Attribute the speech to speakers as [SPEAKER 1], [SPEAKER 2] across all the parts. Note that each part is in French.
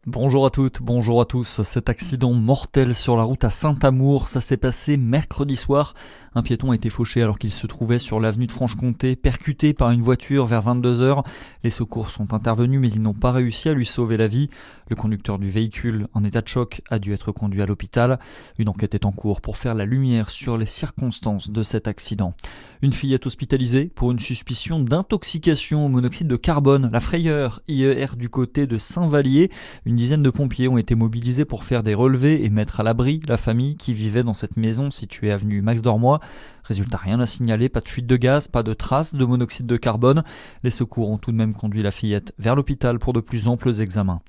[SPEAKER 1] Bonjour à toutes, bonjour à tous. Cet accident mortel sur la route à Saint-Amour, ça s'est passé mercredi soir. Un piéton a été fauché alors qu'il se trouvait sur l'avenue de Franche-Comté, percuté par une voiture vers 22h. Les secours sont intervenus mais ils n'ont pas réussi à lui sauver la vie. Le conducteur du véhicule, en état de choc, a dû être conduit à l'hôpital. Une enquête est en cours pour faire la lumière sur les circonstances de cet accident. Une fille est hospitalisée pour une suspicion d'intoxication au monoxyde de carbone. La Frayeur IER du côté de Saint-Vallier. Une dizaine de pompiers ont été mobilisés pour faire des relevés et mettre à l'abri la famille qui vivait dans cette maison située avenue Max Dormoy. Résultat, rien à signaler, pas de fuite de gaz, pas de traces de monoxyde de carbone. Les secours ont tout de même conduit la fillette vers l'hôpital pour de plus amples examens.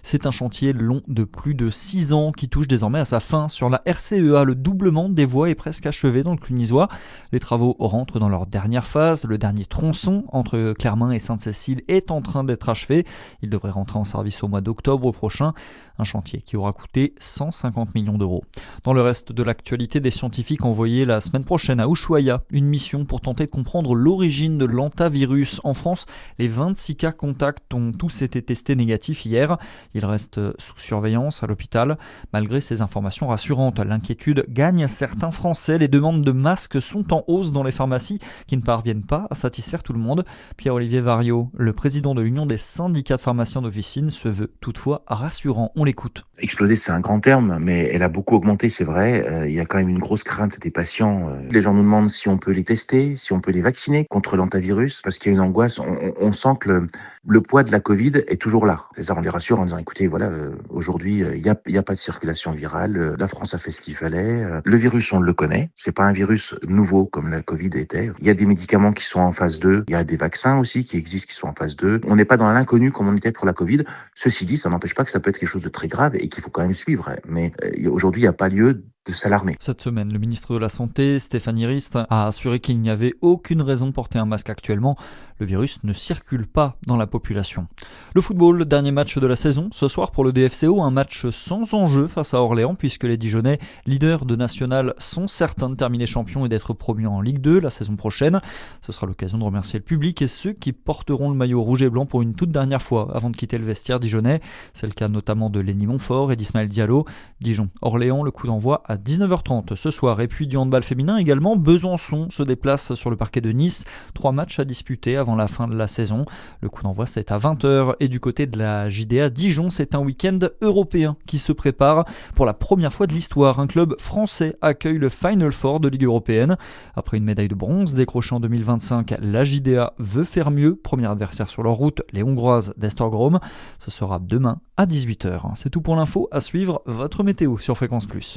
[SPEAKER 1] C'est un chantier long de plus de 6 ans qui touche désormais à sa fin. Sur la RCEA, le doublement des voies est presque achevé dans le Clunisois. Les travaux rentrent dans leur dernière phase. Le dernier tronçon entre Clermain et Sainte-Cécile est en train d'être achevé. Il devrait rentrer en service au mois d'octobre prochain. Un chantier qui aura coûté 150 millions d'euros. Dans le reste de l'actualité, des scientifiques ont envoyé la semaine prochaine à Ushuaïa une mission pour tenter de comprendre l'origine de l'hantavirus. En France, les 26 cas contacts ont tous été testés négatifs hier. Ils restent sous surveillance à l'hôpital. Malgré ces informations rassurantes, l'inquiétude gagne certains Français. Les demandes de masques sont en hausse dans les pharmacies qui ne parviennent pas à satisfaire tout le monde. Pierre-Olivier Variot, le président de l'Union des syndicats de pharmaciens d'officine, se veut toutefois rassurant. On l'écoute.
[SPEAKER 2] Exploser, c'est un grand terme, mais elle a beaucoup augmenté, c'est vrai. Il y a quand même une grosse crainte des patients. Les gens nous demandent si on peut les tester, si on peut les vacciner contre l'hantavirus, parce qu'il y a une angoisse. On sent que le poids de la Covid est toujours là. C'est ça, on les rassure en disant, écoutez, voilà, aujourd'hui, il y a pas de circulation virale. La France a fait ce qu'il fallait. Le virus, on le connaît. C'est pas un virus nouveau comme la Covid était. Il y a des médicaments qui sont en phase 2. Il y a des vaccins aussi qui existent, qui sont en phase 2. On n'est pas dans l'inconnu comme on était pour la Covid. Ceci dit, ça n'empêche pas que ça peut être quelque chose de très grave et qu'il faut quand même suivre. Mais aujourd'hui, il n'y a pas lieu de s'alarmer.
[SPEAKER 1] Cette semaine, le ministre de la Santé, Stéphanie Rist, a assuré qu'il n'y avait aucune raison de porter un masque actuellement. Le virus ne circule pas dans la population. Le football, le dernier match de la saison, ce soir pour le DFCO, un match sans enjeu face à Orléans puisque les Dijonnais, leaders de National, sont certains de terminer champions et d'être promus en Ligue 2 la saison prochaine. Ce sera l'occasion de remercier le public et ceux qui porteront le maillot rouge et blanc pour une toute dernière fois avant de quitter le vestiaire dijonnais. C'est le cas notamment de Lenny Montfort et d'Ismaël Diallo. Dijon-Orléans, le coup d'envoi à 19h30 ce soir. Et puis du handball féminin également, Besançon se déplace sur le parquet de Nice. 3 matchs à disputer avant la fin de la saison. Le coup d'envoi c'est à 20h. Et du côté de la JDA Dijon, c'est un week-end européen qui se prépare. Pour la première fois de l'histoire, un club français accueille le Final Four de Ligue européenne. Après une médaille de bronze décrochée en 2025, la JDA veut faire mieux. Premier adversaire sur leur route, les Hongroises d'Esztergom. Ce sera demain à 18h. C'est tout pour l'info. À suivre votre météo sur Fréquence Plus.